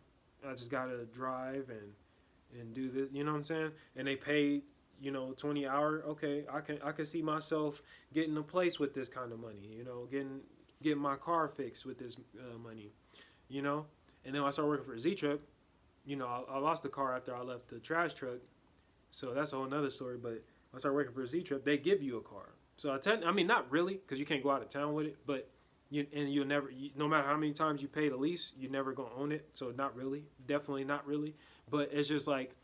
I just gotta drive and do this, you know what I'm saying? And they pay, you know, 20 hour. Okay, I can see myself getting a place with this kind of money, you know, getting my car fixed with this money, you know. And then I started working for Z-Truck. You know, I lost the car after I left the trash truck, so that's a whole nother story. But I started working for Z-Truck. They give you a car, so I mean, not really, because you can't go out of town with it, but you'll never, no matter how many times you pay the lease, you're never gonna own it. So not really, definitely not really. But it's just like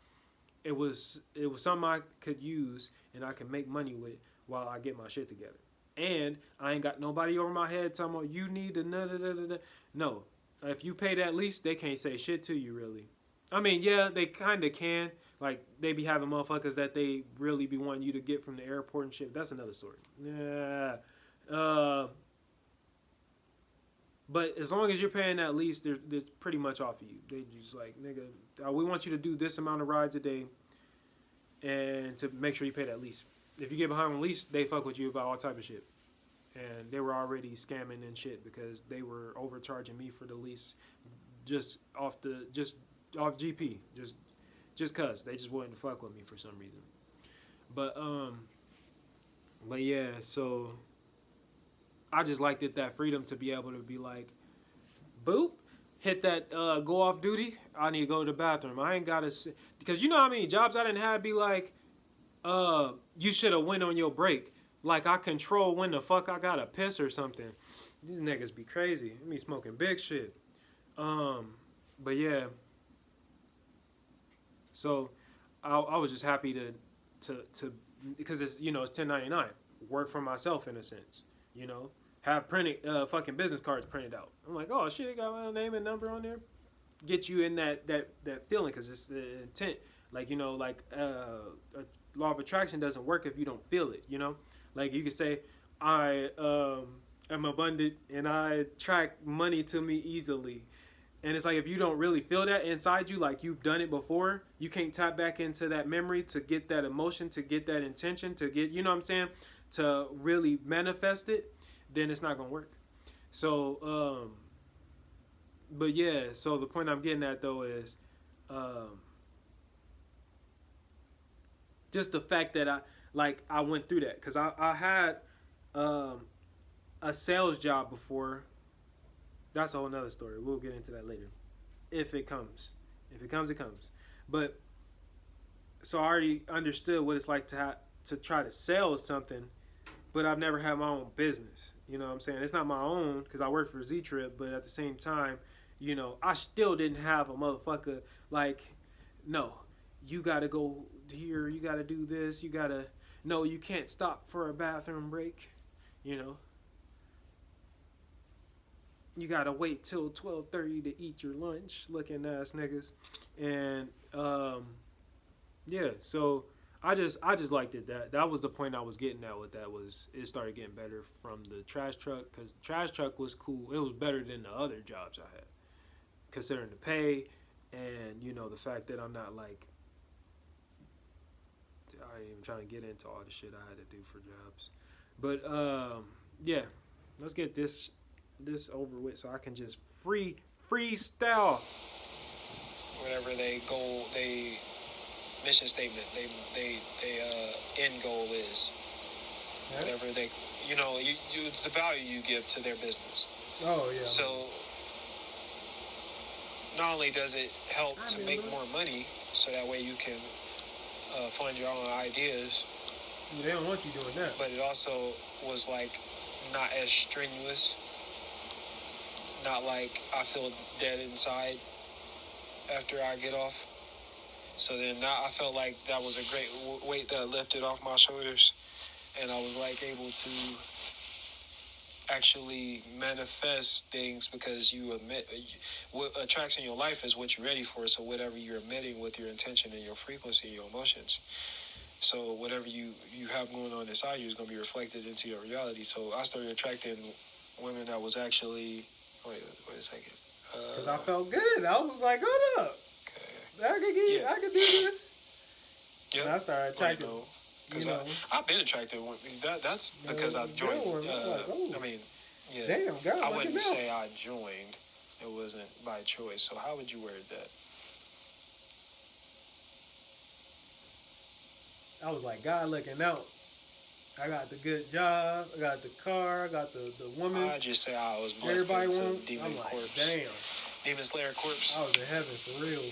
it was something I could use and I can make money with while I get my shit together. And I ain't got nobody over my head talking about you need to no. If you pay that lease, they can't say shit to you really. I mean, yeah, they kind of can. Like, they be having motherfuckers that they really be wanting you to get from the airport and shit. That's another story. Yeah. But as long as you're paying that lease, they're pretty much off of you. They just like, nigga, we want you to do this amount of rides a day and to make sure you pay that lease. If you get behind on lease, they fuck with you about all type of shit. And they were already scamming and shit because they were overcharging me for the lease just off GP. Just cause they just wanted to fuck with me for some reason. But yeah, so I just liked it, that freedom to be able to be like, boop, hit that go off duty. I need to go to the bathroom. I ain't gotta sit, because you know how many jobs I didn't have be like, you should have went on your break. Like I control when the fuck I gotta piss or something. These niggas be crazy. Me smoking big shit. But yeah. So I was just happy to because it's, you know, it's 1099. Work for myself in a sense, you know. Have printed fucking business cards printed out. I'm like, oh shit, got my name and number on there. Get you in that feeling, because it's the intent. Like, you know, like law of attraction doesn't work if you don't feel it, you know. Like you could say, I am abundant and I attract money to me easily. And it's like, if you don't really feel that inside you, like you've done it before, you can't tap back into that memory to get that emotion, to get that intention, to get, you know what I'm saying, to really manifest it, then it's not going to work. So, but yeah, so the point I'm getting at though is, just the fact that I went through that because I had um, a sales job before. That's a whole nother story. We'll get into that later, if it comes. If it comes, it comes. But so I already understood what it's like to try to sell something, but I've never had my own business. You know what I'm saying? It's not my own because I work for Z Trip, but at the same time, you know, I still didn't have a motherfucker like, no, you gotta go here, you gotta do this, you gotta, no, you can't stop for a bathroom break, you know. You gotta wait till 12:30 to eat your lunch, looking ass niggas, and yeah. So I just liked it. That was the point I was getting at with that was it started getting better from the trash truck because the trash truck was cool. It was better than the other jobs I had, considering the pay and you know the fact that I'm not like I ain't even trying to get into all the shit I had to do for jobs, but yeah. Let's get this over with so I can just freestyle.
Whatever they mission statement, they end goal is. Yeah. Whatever they, you know, you it's the value you give to their business.
Oh yeah.
So not only does it help to make more money, so that way you can fund your own ideas.
They don't want you doing that.
But it also was like not as strenuous. Not like I feel dead inside after I get off. So then now I felt like that was a great weight that lifted off my shoulders. And I was like able to actually manifest things because you admit what attracts in your life is what you're ready for. So whatever you're emitting with your intention and your frequency and your emotions. So whatever you have going on inside you is going to be reflected into your reality. So I started attracting women that was actually... Wait a second.
Because I felt good. I was like, hold up. Okay. I could do this.
Yeah.
And I started attracting.
Because I've been attracted. That's because I joined. I mean, yeah.
Damn, God.
I wouldn't say I joined. It wasn't by choice. So how would you word that?
I was like, God looking out. I got the good job. I got the car. I got the woman.
I just say I was blessed into Demon
like,
Corpse.
Damn.
Demon Slayer Corpse.
I was in heaven for real.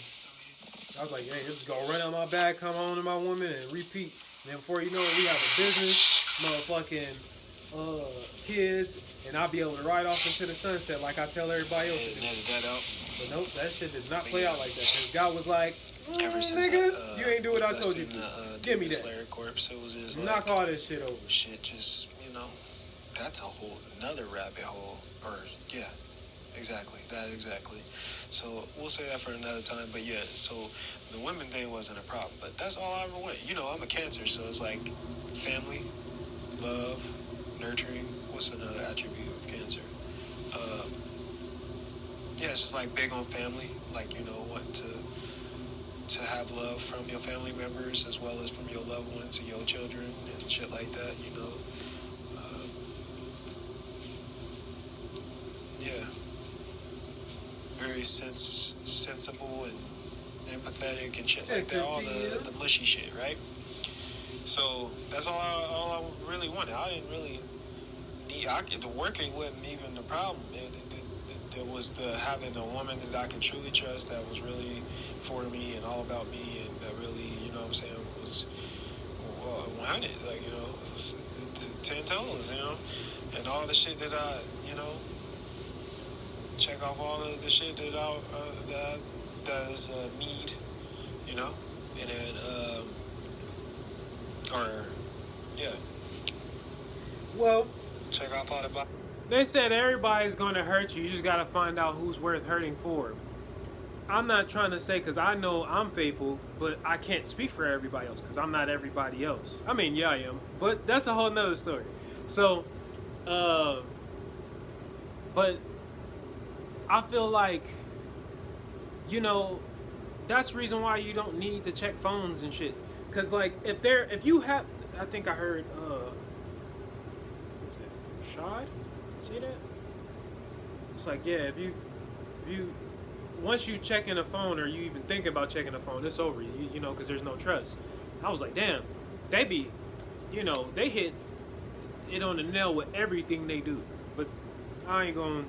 I was like, hey, this is going to run out my back, come home to my woman, and repeat. And then before you know it, we have a business, motherfucking kids, and I'll be able to ride off into the sunset like I tell everybody else to do.
That out.
But nope, that shit did not play out like that. Because God was like,
ever since
nigga, you ain't do what I told you to. Give me that.
Slayer Corpse, it was just
knock all this shit over.
Shit, just, you know, that's a whole another rabbit hole. Or, yeah, exactly. So, we'll say that for another time. But, yeah, so the women thing wasn't a problem. But that's all I ever wanted. You know, I'm a Cancer, so it's like family, love, nurturing. What's another attribute of Cancer? Yeah, it's just like big on family. Like, you know, wanting to have love from your family members as well as from your loved ones and your children and shit like that, you know. Yeah. Very sensible and empathetic and shit like that. All the mushy shit, right? So that's all I really wanted. I didn't really need... the working wasn't even the problem. It was the having a woman that I could truly trust that was really for me and all about me and that really, you know what I'm saying, was 100, like, you know, 10 toes, you know, and all the shit that I, you know, check off all of the shit that that is need, you know, and then,
well,
check off all the boxes.
They said everybody's going to hurt you. You just got to find out who's worth hurting for. I'm not trying to say because I know I'm faithful, but I can't speak for everybody else because I'm not everybody else. I mean, yeah, I am. But that's a whole nother story. So, but I feel like, you know, that's the reason why you don't need to check phones and shit. Because, like, if you have, I think I heard, what's it, Shad? See that? It's like, yeah, if you once you check in a phone or you even think about checking a phone, it's over. You know, because there's no trust. I was like, damn, they be, they hit it on the nail with everything they do. But I ain't gonna,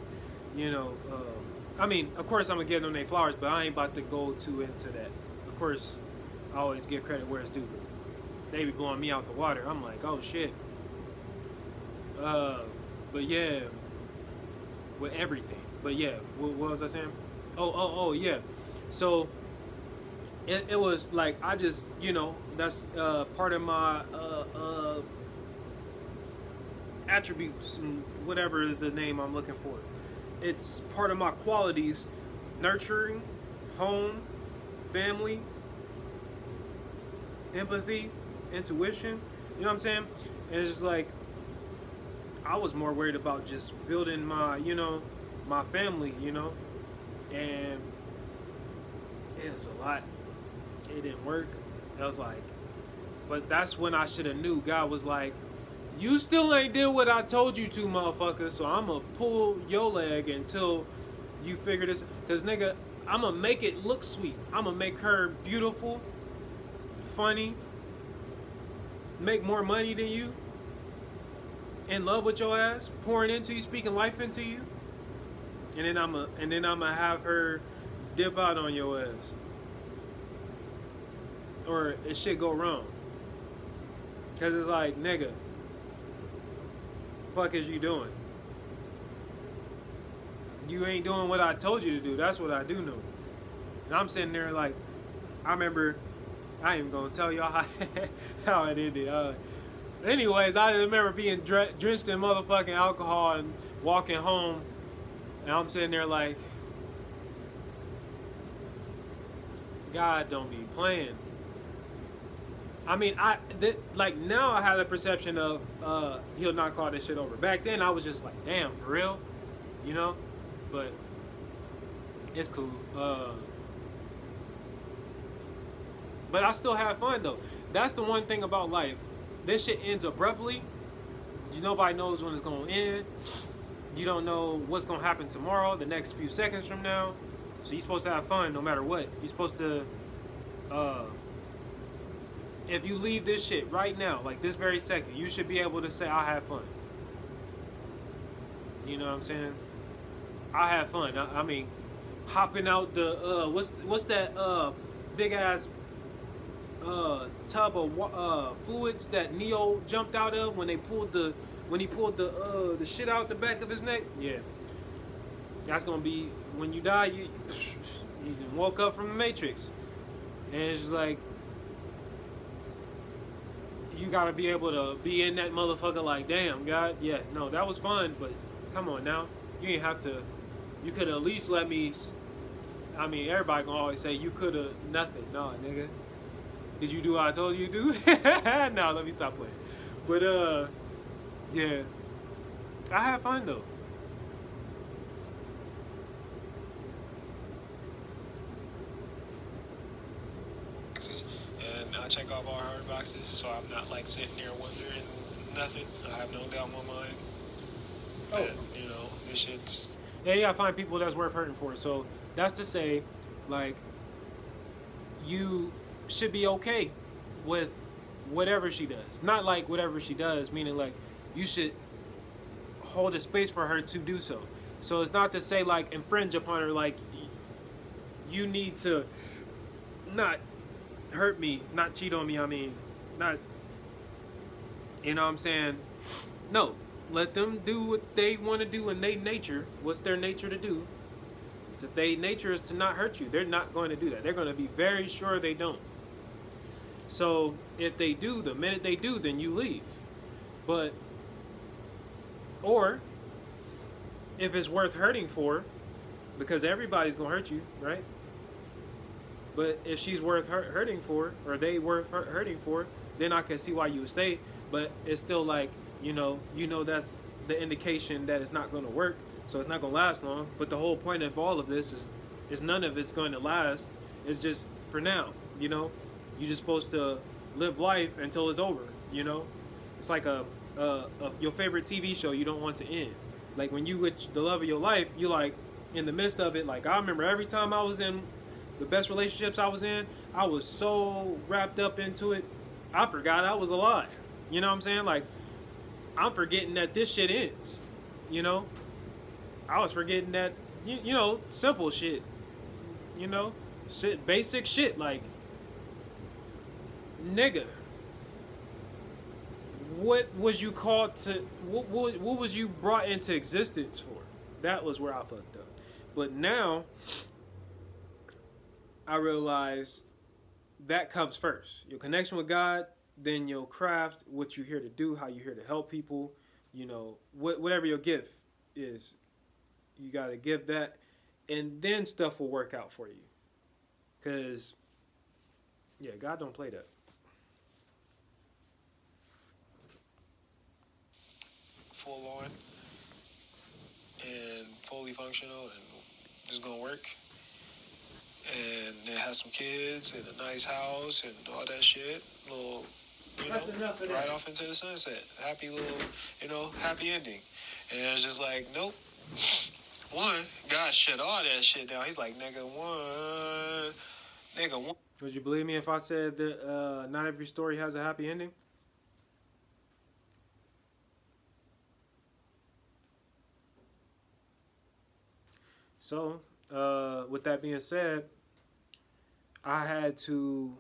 I mean, of course I'm gonna give them their flowers, but I ain't about to go too into that. Of course, I always give credit where it's due. They be blowing me out the water. I'm like, oh shit. But yeah, with everything. But yeah, what was I saying? Oh, yeah. So it was like I just, that's part of my attributes and whatever the name I'm looking for. It's part of my qualities: nurturing, home, family, empathy, intuition. You know what I'm saying? And it's just like I was more worried about just building my, my family, and it was a lot. It didn't work. I was like, but that's when I should have knew. God was like, you still ain't did what I told you to, motherfucker. So I'm gonna pull your leg until you figure this. Cause nigga, I'm gonna make it look sweet. I'm gonna make her beautiful, funny, make more money than you, in love with your ass, pouring into you, speaking life into you, and then I'm gonna have her dip out on your ass, or it shit go wrong. Cause it's like, nigga, fuck is you doing? You ain't doing what I told you to do. That's what I do know. And I'm sitting there like, I remember, I ain't even gonna tell y'all how it ended. Anyways, I remember being drenched in motherfucking alcohol and walking home, and I'm sitting there like, God don't be playing. I mean, like now I have the perception of he'll not call this shit over. Back then I was just like, damn, for real, But it's cool. But I still have fun though. That's the one thing about life. This shit ends abruptly. Nobody knows when it's gonna end. You don't know what's gonna happen tomorrow, the next few seconds from now. So you're supposed to have fun no matter what. You're supposed to, if you leave this shit right now, like this very second, you should be able to say, I had fun. You know what I'm saying? I had fun. I mean, hopping out the, what's that big ass tub of fluids that Neo jumped out of when he pulled the shit out the back of his neck. Yeah, that's gonna be when you die. You woke up from the Matrix, and it's just like you gotta be able to be in that motherfucker. Like, damn, God, yeah, no, that was fun, but come on now, you ain't have to. You could at least let me. I mean, everybody gonna always say you could have nothing. No, nigga. Did you do what I told you to do? No, let me stop playing. But yeah, I had fun though.
And I check off all hard boxes, so I'm not like sitting there wondering nothing. I have no doubt in my mind that this shit's.
Yeah, I find people that's worth hurting for. So that's to say, like, you should be okay with whatever she does. Not like whatever she does, meaning like you should hold a space for her to do so. So it's not to say like infringe upon her, like you need to not hurt me, not cheat on me. I mean, not, you know what I'm saying? No, let them do what they want to do in their nature. What's their nature to do? So if their nature is to not hurt you, they're not going to do that. They're going to be very sure they don't. So if they do, the minute they do, then you leave. But, or if it's worth hurting for, because everybody's going to hurt you, right? But if she's worth hurting for, or they worth hurting for, then I can see why you would stay. But it's still like, that's the indication that it's not going to work. So it's not going to last long. But the whole point of all of this is none of it's going to last. It's just for now, You're just supposed to live life until it's over, It's like your favorite TV show you don't want to end. Like when you with the love of your life, you like in the midst of it. Like I remember every time I was in the best relationships I was in, I was so wrapped up into it I forgot I was alive. You know what I'm saying? Like, I'm forgetting that this shit ends. You know, I was forgetting that, simple shit. You know, shit, basic shit like, nigga, what was you called to? What was you brought into existence for? That was where I fucked up. But now I realize that comes first. Your connection with God, then your craft, what you're here to do, how you're here to help people. Whatever your gift is, you gotta give that, and then stuff will work out for you. Cause yeah, God don't play that.
Full on and fully functional and just gonna work. And it has some kids and a nice house and all that shit. Little, right off into the sunset. Happy little, happy ending. And it's just like, nope. One, God shut all that shit down. He's like, nigga, one.
Would you believe me if I said that not every story has a happy ending? So, with that being said, I had to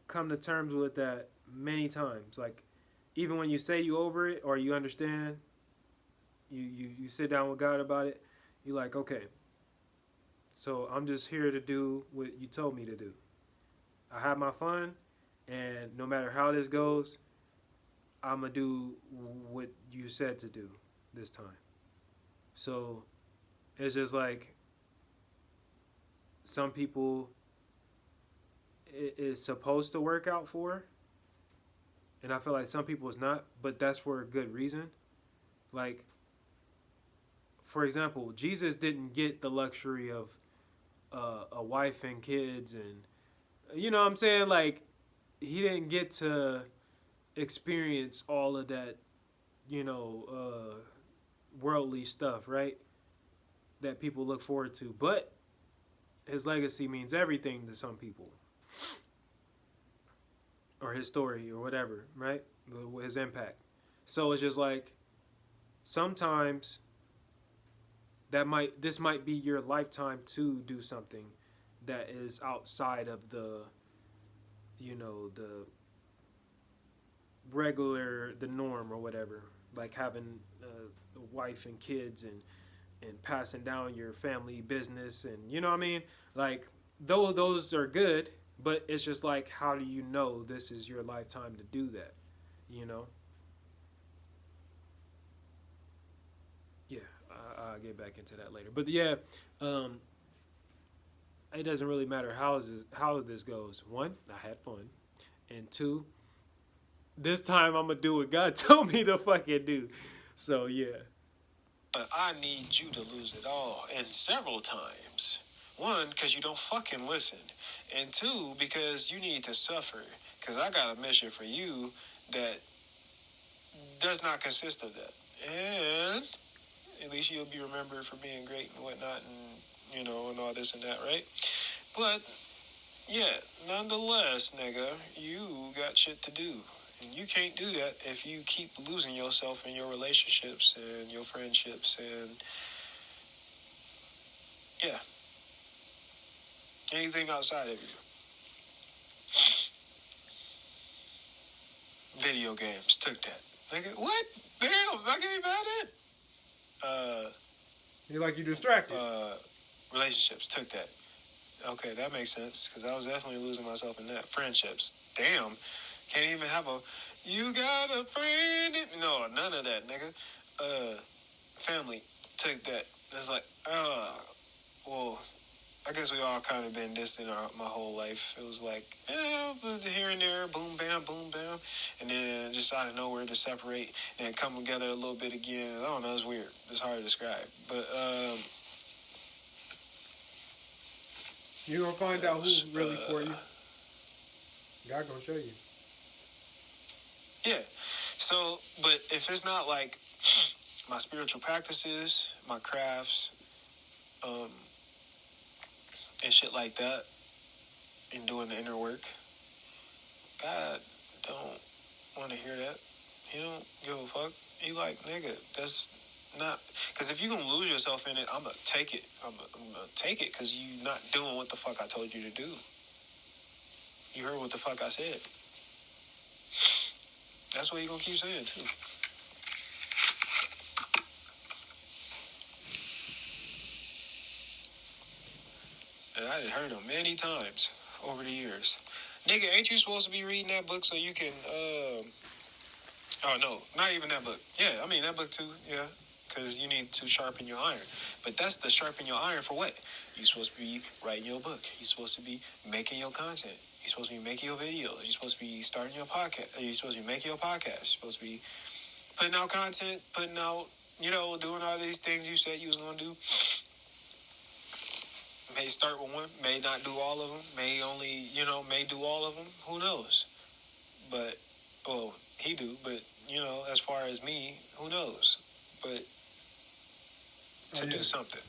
come to terms with that many times. Like, even when you say you over it or you understand, you sit down with God about it, you're like, okay, so I'm just here to do what you told me to do. I have my fun, and no matter how this goes, I'm going to do what you said to do this time. So, it's just like, some people it is supposed to work out for, and I feel like some people it's not, but that's for a good reason. Like, for example, Jesus didn't get the luxury of a wife and kids, and you know what I'm saying? Like, he didn't get to experience all of that, worldly stuff, right? That people look forward to, but his legacy means everything to some people, or his story, or whatever, right? His impact. So it's just like, sometimes this might be your lifetime to do something that is outside of the the norm or whatever, like having a wife and kids and passing down your family business, and you know what I mean? Like, those are good, but it's just like, how do you know this is your lifetime to do that? Yeah, I'll get back into that later. But yeah, it doesn't really matter how this goes. One, I had fun, and two, this time I'm gonna do what God told me to fucking do. So yeah.
But I need you to lose it all, and several times. One, because you don't fucking listen. And two, because you need to suffer. Because I got a mission for you that does not consist of that. And at least you'll be remembered for being great and whatnot, and, and all this and that, right? But, yeah, nonetheless, nigga, you got shit to do. And you can't do that if you keep losing yourself in your relationships and your friendships and, yeah, anything outside of you. Video games took that. Nigga, what? Damn, I can't have it.
You're like, you distracted.
Relationships took that. Okay, that makes sense, because I was definitely losing myself in that. Friendships, damn. Can't even have you got a friend? No, none of that, nigga. Family took that. It's like, well, I guess we all kind of been distant my whole life. It was like, here and there, boom, bam, and then just out of nowhere to separate and then come together a little bit again. I don't know, it's weird. It's hard to describe. But,
you're gonna find out who's really for you. God gonna show you.
Yeah. So, but if it's not like my spiritual practices, my crafts, and shit like that, and doing the inner work, God don't want to hear that. He don't give a fuck. He like, nigga, that's not... Because if you gonna lose yourself in it, I'm gonna take it. I'm gonna take it because you not doing what the fuck I told you to do. You heard what the fuck I said. That's what you gonna keep saying, too. And I done heard him many times over the years. Nigga, ain't you supposed to be reading that book so you can, Oh, no, not even that book. Yeah, I mean, that book too, yeah. Because you need to sharpen your iron. But that's the sharpen your iron for what? You're supposed to be writing your book. You're supposed to be making your content. You're supposed to be making your videos. You're supposed to be starting your podcast. You're supposed to be making your podcast. You're supposed to be putting out content, putting out, doing all these things you said you was going to do. May start with one, may not do all of them, may only, may do all of them. Who knows? But, well, he do, but, as far as me, who knows? But to do something.